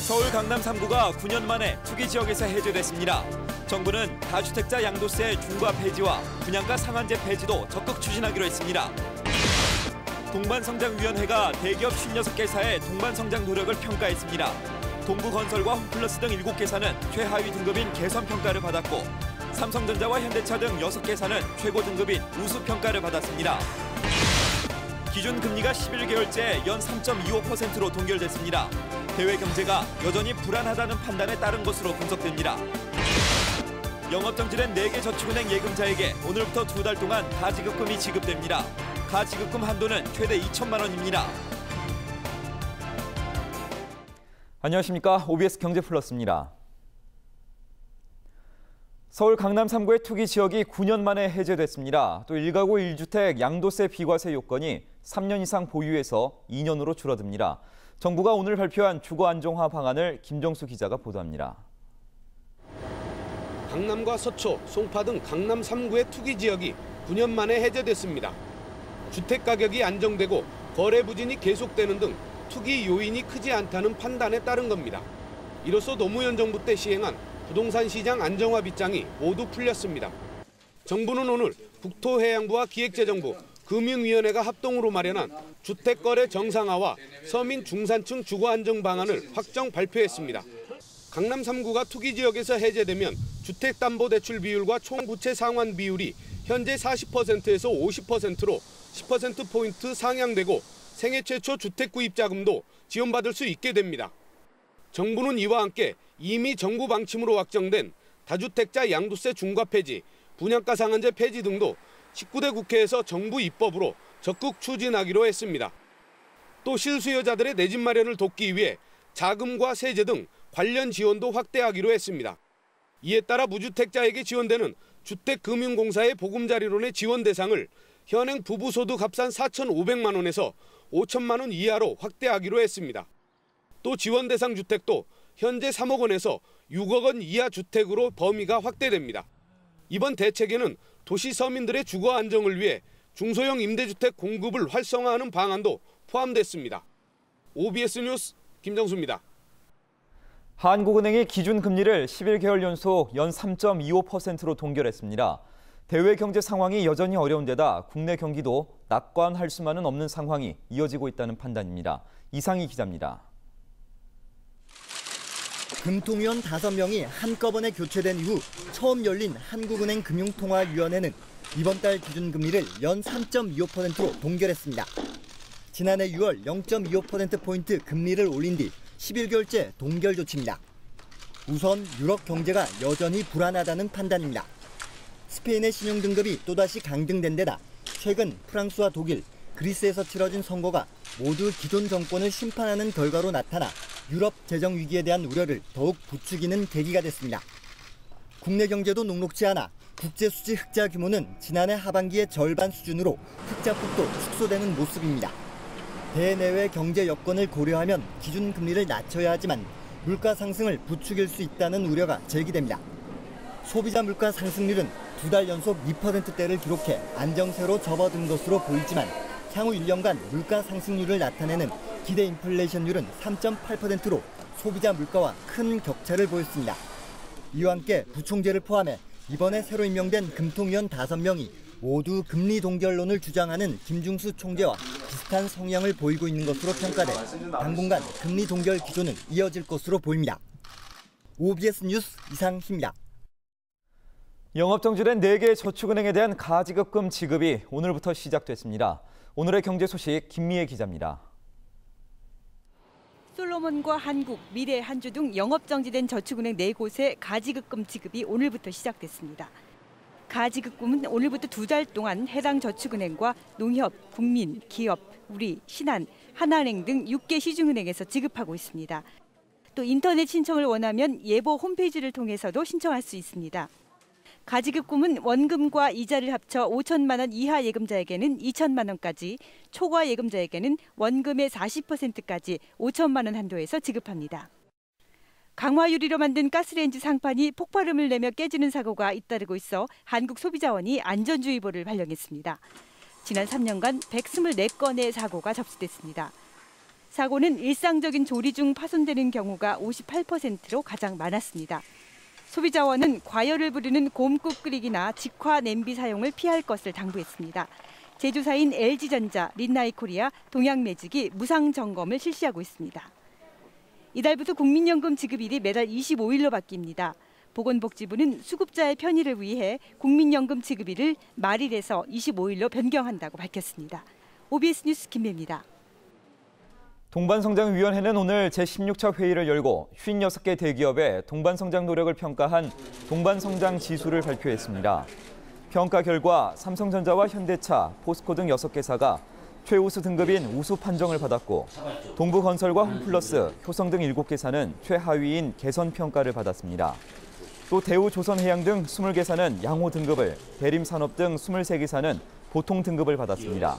서울 강남 3구가 9년 만에 투기 지역에서 해제됐습니다. 정부는 다주택자 양도세 중과 폐지와 분양가 상한제 폐지도 적극 추진하기로 했습니다. 동반성장위원회가 대기업 56개사의 동반성장 노력을 평가했습니다. 동부건설과 홈플러스 등 7개사는 최하위 등급인 개선평가를 받았고 삼성전자와 현대차 등 6개사는 최고 등급인 우수평가를 받았습니다. 기준금리가 11개월째 연 3.25%로 동결됐습니다. 대외 경제가 여전히 불안하다는 판단에 따른 것으로 분석됩니다. 영업정지된 4개 저축은행 예금자에게 오늘부터 2달 동안 가지급금이 지급됩니다. 가지급금 한도는 최대 2천만 원입니다. 안녕하십니까. OBS 경제플러스입니다. 서울 강남 3구의 투기 지역이 9년 만에 해제됐습니다. 또 1가구 1주택 양도세 비과세 요건이 3년 이상 보유에서 2년으로 줄어듭니다. 정부가 오늘 발표한 주거 안정화 방안을 김정수 기자가 보도합니다. 강남과 서초, 송파 등 강남 3구의 투기 지역이 9년 만에 해제됐습니다. 주택 가격이 안정되고 거래 부진이 계속되는 등 투기 요인이 크지 않다는 판단에 따른 겁니다. 이로써 노무현 정부 때 시행한 부동산 시장 안정화 빗장이 모두 풀렸습니다. 정부는 오늘 국토해양부와 기획재정부, 금융위원회가 합동으로 마련한 주택거래 정상화와 서민 중산층 주거 안정 방안을 확정 발표했습니다. 강남 3구가 투기 지역에서 해제되면 주택담보대출 비율과 총부채 상환 비율이 현재 40%에서 50%로 10%포인트 상향되고 생애 최초 주택 구입 자금도 지원받을 수 있게 됩니다. 정부는 이와 함께 이미 정부 방침으로 확정된 다주택자 양도세 중과 폐지, 분양가 상한제 폐지 등도 19대 국회에서 정부 입법으로 적극 추진하기로 했습니다. 또 실수요자들의 내 집 마련을 돕기 위해 자금과 세제 등 관련 지원도 확대하기로 했습니다. 이에 따라 무주택자에게 지원되는 주택금융공사의 보금자리론의 지원 대상을 현행 부부소득 합산 4,500만 원에서 5천만 원 이하로 확대하기로 했습니다. 또 지원 대상 주택도 현재 3억 원에서 6억 원 이하 주택으로 범위가 확대됩니다. 이번 대책에는 도시 서민들의 주거 안정을 위해 중소형 임대주택 공급을 활성화하는 방안도 포함됐습니다. OBS 뉴스 김정수입니다. 한국은행이 기준금리를 11개월 연속 연 3.25%로 동결했습니다. 대외 경제 상황이 여전히 어려운 데다 국내 경기도 낙관할 수만은 없는 상황이 이어지고 있다는 판단입니다. 이상희 기자입니다. 금통위원 5명이 한꺼번에 교체된 이후 처음 열린 한국은행 금융통화위원회는 이번 달 기준금리를 연 3.25%로 동결했습니다. 지난해 6월 0.25%포인트 금리를 올린 뒤 11개월째 동결 조치입니다. 우선 유럽 경제가 여전히 불안하다는 판단입니다. 스페인의 신용등급이 또다시 강등된 데다 최근 프랑스와 독일, 그리스에서 치러진 선거가 모두 기존 정권을 심판하는 결과로 나타나 유럽 재정 위기에 대한 우려를 더욱 부추기는 계기가 됐습니다. 국내 경제도 녹록지 않아 국제 수지 흑자 규모는 지난해 하반기의 절반 수준으로 흑자폭도 축소되는 모습입니다. 대내외 경제 여건을 고려하면 기준금리를 낮춰야 하지만 물가 상승을 부추길 수 있다는 우려가 제기됩니다. 소비자 물가 상승률은 2달 연속 2%대를 기록해 안정세로 접어든 것으로 보이지만 향후 1년간 물가 상승률을 나타내는 기대 인플레이션율은 3.8%로 소비자 물가와 큰 격차를 보였습니다. 이와 함께 부총재를 포함해 이번에 새로 임명된 금통위원 5명이 모두 금리 동결론을 주장하는 김중수 총재와 비슷한 성향을 보이고 있는 것으로 평가돼 당분간 금리 동결 기조는 이어질 것으로 보입니다. OBS 뉴스 이상희입니다. 영업정지된 4개 저축은행에 대한 가지급금 지급이 오늘부터 시작됐습니다. 오늘의 경제 소식 김미애 기자입니다. 솔로몬과 한국, 미래, 한주 등 영업정지된 저축은행 4곳의 가지급금 지급이 오늘부터 시작됐습니다. 가지급금은 오늘부터 2달 동안 해당 저축은행과 농협, 국민, 기업, 우리, 신한, 하나은행 등 6개 시중은행에서 지급하고 있습니다. 또 인터넷 신청을 원하면 예보 홈페이지를 통해서도 신청할 수 있습니다. 가지급금은 원금과 이자를 합쳐 5천만 원 이하 예금자에게는 2천만 원까지, 초과 예금자에게는 원금의 40%까지 5천만 원 한도에서 지급합니다. 강화 유리로 만든 가스레인지 상판이 폭발음을 내며 깨지는 사고가 잇따르고 있어 한국소비자원이 안전주의보를 발령했습니다. 지난 3년간 124건의 사고가 접수됐습니다. 사고는 일상적인 조리 중 파손되는 경우가 58%로 가장 많았습니다. 소비자원은 과열을 부르는 곰국 끓이기나 직화 냄비 사용을 피할 것을 당부했습니다. 제조사인 LG전자, 린나이코리아, 동양매직이 무상 점검을 실시하고 있습니다. 이달부터 국민연금 지급일이 매달 25일로 바뀝니다. 보건복지부는 수급자의 편의를 위해 국민연금 지급일을 말일에서 25일로 변경한다고 밝혔습니다. OBS 뉴스 김배입니다. 동반성장위원회는 오늘 제16차 회의를 열고 56개 대기업의 동반성장 노력을 평가한 동반성장 지수를 발표했습니다. 평가 결과 삼성전자와 현대차, 포스코 등 6개사가 최우수 등급인 우수 판정을 받았고 동부건설과 홈플러스, 효성 등 7개사는 최하위인 개선 평가를 받았습니다. 또 대우조선해양 등 20개사는 양호 등급을, 대림산업 등 23개사는 보통 등급을 받았습니다.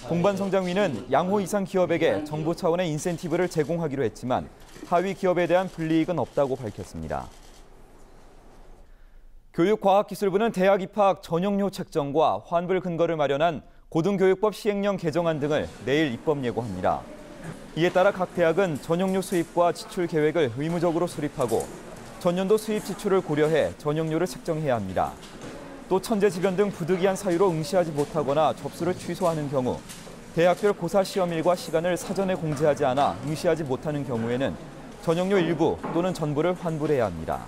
동반성장위는 양호 이상 기업에게 정부 차원의 인센티브를 제공하기로 했지만 하위 기업에 대한 불이익은 없다고 밝혔습니다. 교육과학기술부는 대학 입학 전형료 책정과 환불 근거를 마련한 고등교육법 시행령 개정안 등을 내일 입법 예고합니다. 이에 따라 각 대학은 전형료 수입과 지출 계획을 의무적으로 수립하고 전년도 수입 지출을 고려해 전형료를 책정해야 합니다. 또 천재지변 등 부득이한 사유로 응시하지 못하거나 접수를 취소하는 경우, 대학별 고사 시험일과 시간을 사전에 공지하지 않아 응시하지 못하는 경우에는 전형료 일부 또는 전부를 환불해야 합니다.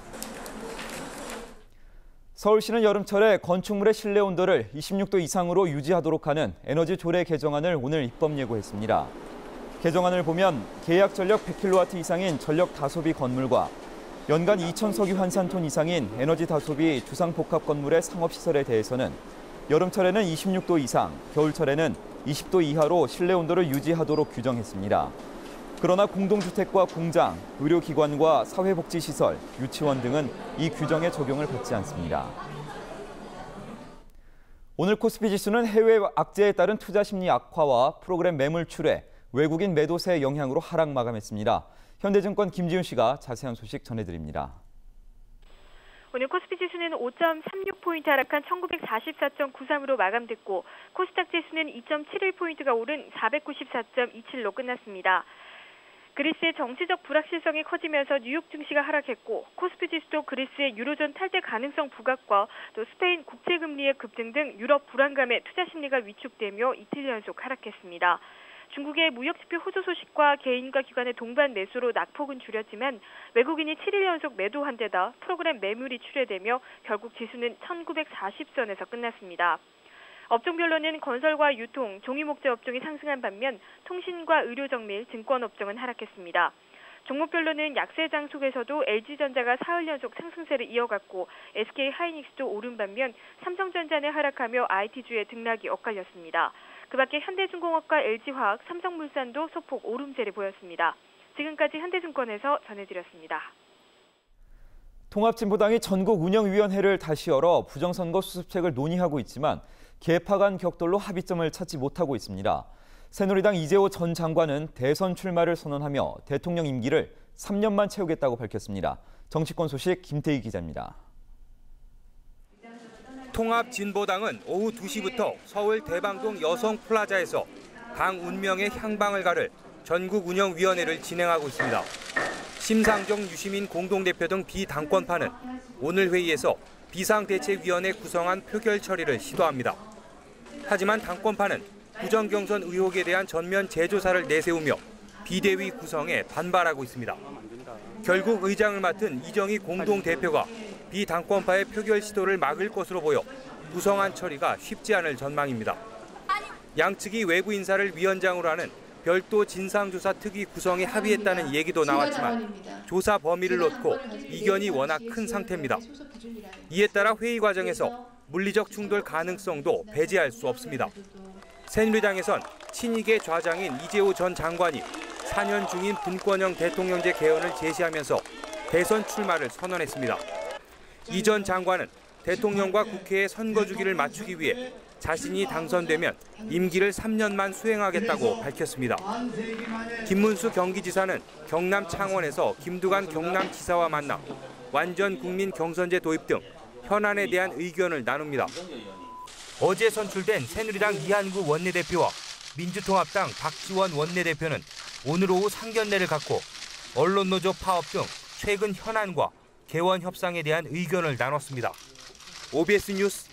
서울시는 여름철에 건축물의 실내 온도를 26도 이상으로 유지하도록 하는 에너지 조례 개정안을 오늘 입법 예고했습니다. 개정안을 보면 계약 전력 100kW 이상인 전력 다소비 건물과 연간 2,000석유 환산톤 이상인 에너지 다소비 주상복합 건물의 상업시설에 대해서는 여름철에는 26도 이상, 겨울철에는 20도 이하로 실내 온도를 유지하도록 규정했습니다. 그러나 공동주택과 공장, 의료기관과 사회복지시설, 유치원 등은 이 규정의 적용을 받지 않습니다. 오늘 코스피 지수는 해외 악재에 따른 투자 심리 악화와 프로그램 매물 출회, 외국인 매도세의 영향으로 하락 마감했습니다. 현대증권 김지훈 씨가 자세한 소식 전해드립니다. 오늘 코스피 지수는 5.36포인트 하락한 1944.93으로 마감됐고 코스닥 지수는 2.71포인트가 오른 494.27로 끝났습니다. 그리스의 정치적 불확실성이 커지면서 뉴욕 증시가 하락했고 코스피 지수도 그리스의 유로존 탈퇴 가능성 부각과 또 스페인 국채금리의 급등 등 유럽 불안감에 투자 심리가 위축되며 이틀 연속 하락했습니다. 중국의 무역지표 호조 소식과 개인과 기관의 동반 매수로 낙폭은 줄였지만 외국인이 7일 연속 매도한 데다 프로그램 매물이 출회되며 결국 지수는 1940선에서 끝났습니다. 업종별로는 건설과 유통, 종이목재 업종이 상승한 반면 통신과 의료정밀, 증권업종은 하락했습니다. 종목별로는 약세장 속에서도 LG전자가 사흘 연속 상승세를 이어갔고 SK하이닉스도 오른 반면 삼성전자는 하락하며 IT주의 등락이 엇갈렸습니다. 그 밖에 현대중공업과 LG화학, 삼성물산도 소폭 오름세를 보였습니다. 지금까지 현대증권에서 전해드렸습니다. 통합진보당이 전국운영위원회를 다시 열어 부정선거 수습책을 논의하고 있지만 계파 간 격돌로 합의점을 찾지 못하고 있습니다. 새누리당 이재호 전 장관은 대선 출마를 선언하며 대통령 임기를 3년만 채우겠다고 밝혔습니다. 정치권 소식 김태희 기자입니다. 통합진보당은 오후 2시부터 서울 대방동 여성플라자에서 당 운명의 향방을 가를 전국운영위원회를 진행하고 있습니다. 심상정 유시민 공동대표 등 비당권파는 오늘 회의에서 비상대책위원회 구성안 표결 처리를 시도합니다. 하지만 당권파는 부정경선 의혹에 대한 전면 재조사를 내세우며 비대위 구성에 반발하고 있습니다. 결국 의장을 맡은 이정희 공동대표가 비당권파의 표결 시도를 막을 것으로 보여 구성안 처리가 쉽지 않을 전망입니다. 양측이 외부 인사를 위원장으로 하는 별도 진상조사 특위 구성에 합의했다는 얘기도 나왔지만 조사 범위를 놓고 이견이 워낙 큰 상태입니다. 이에 따라 회의 과정에서 물리적 충돌 가능성도 배제할 수 없습니다. 새누리당에선 친이계 좌장인 이재호 전 장관이 4년 중인 분권형 대통령제 개헌을 제시하면서 대선 출마를 선언했습니다. 이 전 장관은 대통령과 국회의 선거 주기를 맞추기 위해 자신이 당선되면 임기를 3년만 수행하겠다고 밝혔습니다. 김문수 경기지사는 경남 창원에서 김두관 경남지사와 만나 완전 국민 경선제 도입 등 현안에 대한 의견을 나눕니다. 어제 선출된 새누리당 이한구 원내대표와 민주통합당 박지원 원내대표는 오늘 오후 상견례를 갖고 언론노조 파업 등 최근 현안과 개원 협상에 대한 의견을 나눴습니다. OBS 뉴스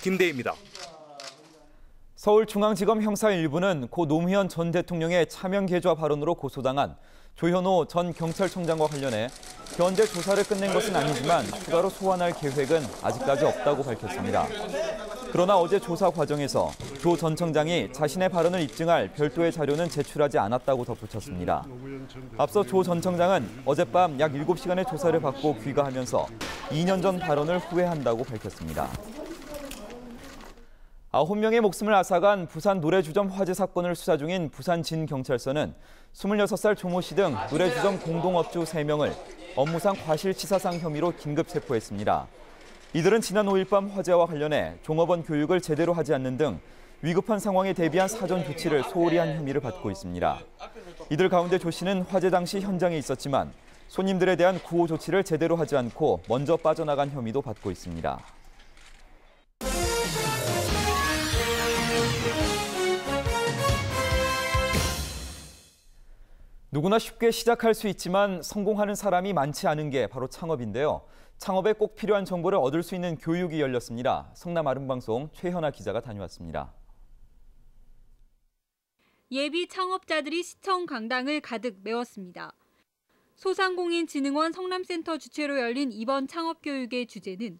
김대희입니다. 서울중앙지검 형사 1부는 고 노무현 전 대통령의 차명 계좌 발언으로 고소당한 조현오 전 경찰청장과 관련해 현재 조사를 끝낸 것은 아니지만 추가로 소환할 계획은 아직까지 없다고 밝혔습니다. 그러나 어제 조사 과정에서 조 전 청장이 자신의 발언을 입증할 별도의 자료는 제출하지 않았다고 덧붙였습니다. 앞서 조 전 청장은 어젯밤 약 7시간의 조사를 받고 귀가하면서 2년 전 발언을 후회한다고 밝혔습니다. 9명의 목숨을 앗아간 부산 노래주점 화재 사건을 수사 중인 부산진경찰서는 26살 조모 씨 등 노래주점 공동업주 3명을 업무상 과실치사상 혐의로 긴급 체포했습니다. 이들은 지난 5일 밤 화재와 관련해 종업원 교육을 제대로 하지 않는 등 위급한 상황에 대비한 사전 조치를 소홀히 한 혐의를 받고 있습니다. 이들 가운데 조 씨는 화재 당시 현장에 있었지만 손님들에 대한 구호 조치를 제대로 하지 않고 먼저 빠져나간 혐의도 받고 있습니다. 누구나 쉽게 시작할 수 있지만 성공하는 사람이 많지 않은 게 바로 창업인데요. 창업에 꼭 필요한 정보를 얻을 수 있는 교육이 열렸습니다. 성남 아름방송 최현아 기자가 다녀왔습니다. 예비 창업자들이 시청 강당을 가득 메웠습니다. 소상공인진흥원 성남센터 주최로 열린 이번 창업교육의 주제는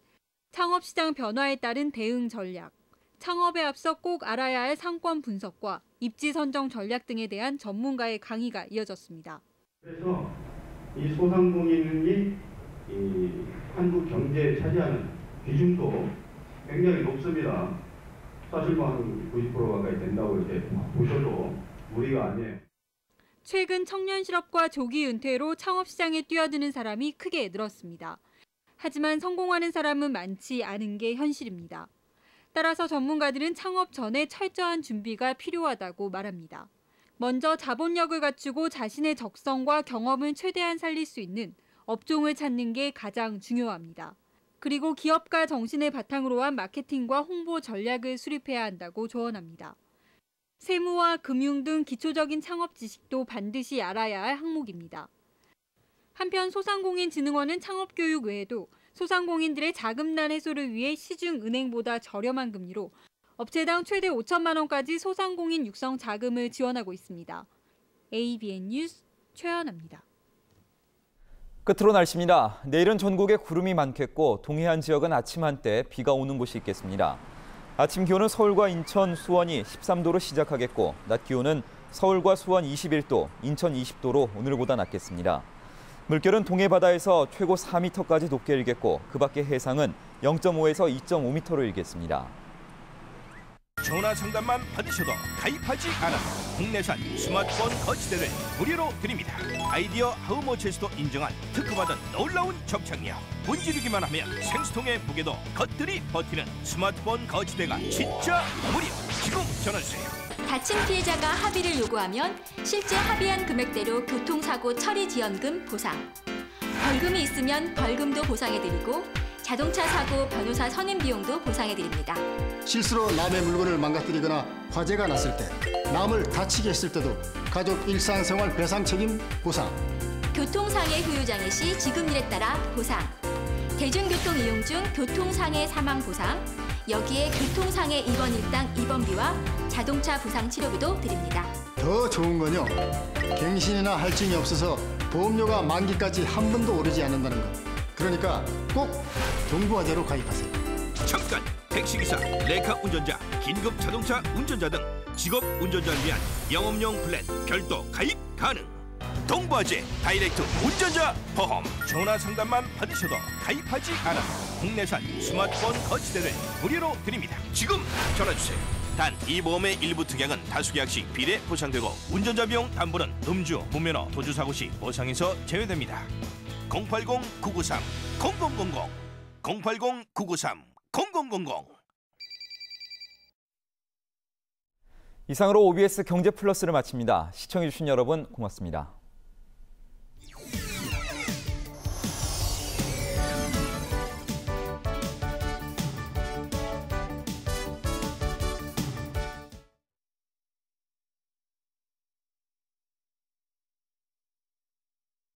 창업시장 변화에 따른 대응 전략, 창업에 앞서 꼭 알아야 할 상권 분석과 입지 선정 전략 등에 대한 전문가의 강의가 이어졌습니다. 그래서 이 소상공인이 한국 경제에 차지하는 비중도 굉장히 높습니다. 사실 한 90% 가까이 된다고 이렇게 보셔도 무리가 아니에요. 최근 청년 실업과 조기 은퇴로 창업 시장에 뛰어드는 사람이 크게 늘었습니다. 하지만 성공하는 사람은 많지 않은 게 현실입니다. 따라서 전문가들은 창업 전에 철저한 준비가 필요하다고 말합니다. 먼저 자본력을 갖추고 자신의 적성과 경험을 최대한 살릴 수 있는 업종을 찾는 게 가장 중요합니다. 그리고 기업가 정신을 바탕으로 한 마케팅과 홍보 전략을 수립해야 한다고 조언합니다. 세무와 금융 등 기초적인 창업 지식도 반드시 알아야 할 항목입니다. 한편 소상공인진흥원은 창업교육 외에도 소상공인들의 자금난 해소를 위해 시중은행보다 저렴한 금리로 업체당 최대 5천만 원까지 소상공인 육성 자금을 지원하고 있습니다. ABN 뉴스 최연아입니다. 끝으로 날씨입니다. 내일은 전국에 구름이 많겠고 동해안 지역은 아침 한때 비가 오는 곳이 있겠습니다. 아침 기온은 서울과 인천, 수원이 13도로 시작하겠고 낮 기온은 서울과 수원 21도, 인천 20도로 오늘보다 낮겠습니다. 물결은 동해 바다에서 최고 4m까지 높게 일겠고 그 밖의 해상은 0.5에서 2.5m로 일겠습니다. 전화 상담만 받으셔도 가입하지 않아 국내산 스마트폰 거치대를 무료로 드립니다. 아이디어 하우머치에서도 인정한 특허받은 놀라운 접착력. 문지르기만 하면 생수통의 무게도 겉들이 버티는 스마트폰 거치대가 진짜 무료. 지금 전화주세요. 다친 피해자가 합의를 요구하면 실제 합의한 금액대로 교통사고 처리 지원금 보상. 벌금이 있으면 벌금도 보상해드리고 자동차 사고 변호사 선임 비용도 보상해드립니다. 실수로 남의 물건을 망가뜨리거나 화재가 났을 때, 남을 다치게 했을 때도 가족 일상생활 배상 책임 보상. 교통상해 후유장애 시 지급률에 따라 보상. 대중교통 이용 중 교통상해 사망 보상. 여기에 교통상해 입원 일당 입원비와 자동차 부상 치료비도 드립니다. 더 좋은 건요, 갱신이나 할증이 없어서 보험료가 만기까지 한 번도 오르지 않는다는 거. 그러니까 꼭 동부화재로 가입하세요. 잠깐! 택시기사, 레카 운전자, 긴급 자동차 운전자 등 직업 운전자를 위한 영업용 플랜 별도 가입 가능. 동부화재 다이렉트 운전자 보험. 전화 상담만 받으셔도 가입하지 않아 국내산 스마트폰 거치대를 무료로 드립니다. 지금 전화주세요. 단 이 보험의 일부 특약은 다수 계약 시 비례 보상되고 운전자 비용 담보는 음주, 무면허, 도주사고 시 보상에서 제외됩니다. 080-993-0000 080-993-0000 이상으로 OBS 경제플러스를 마칩니다. 시청해주신 여러분 고맙습니다.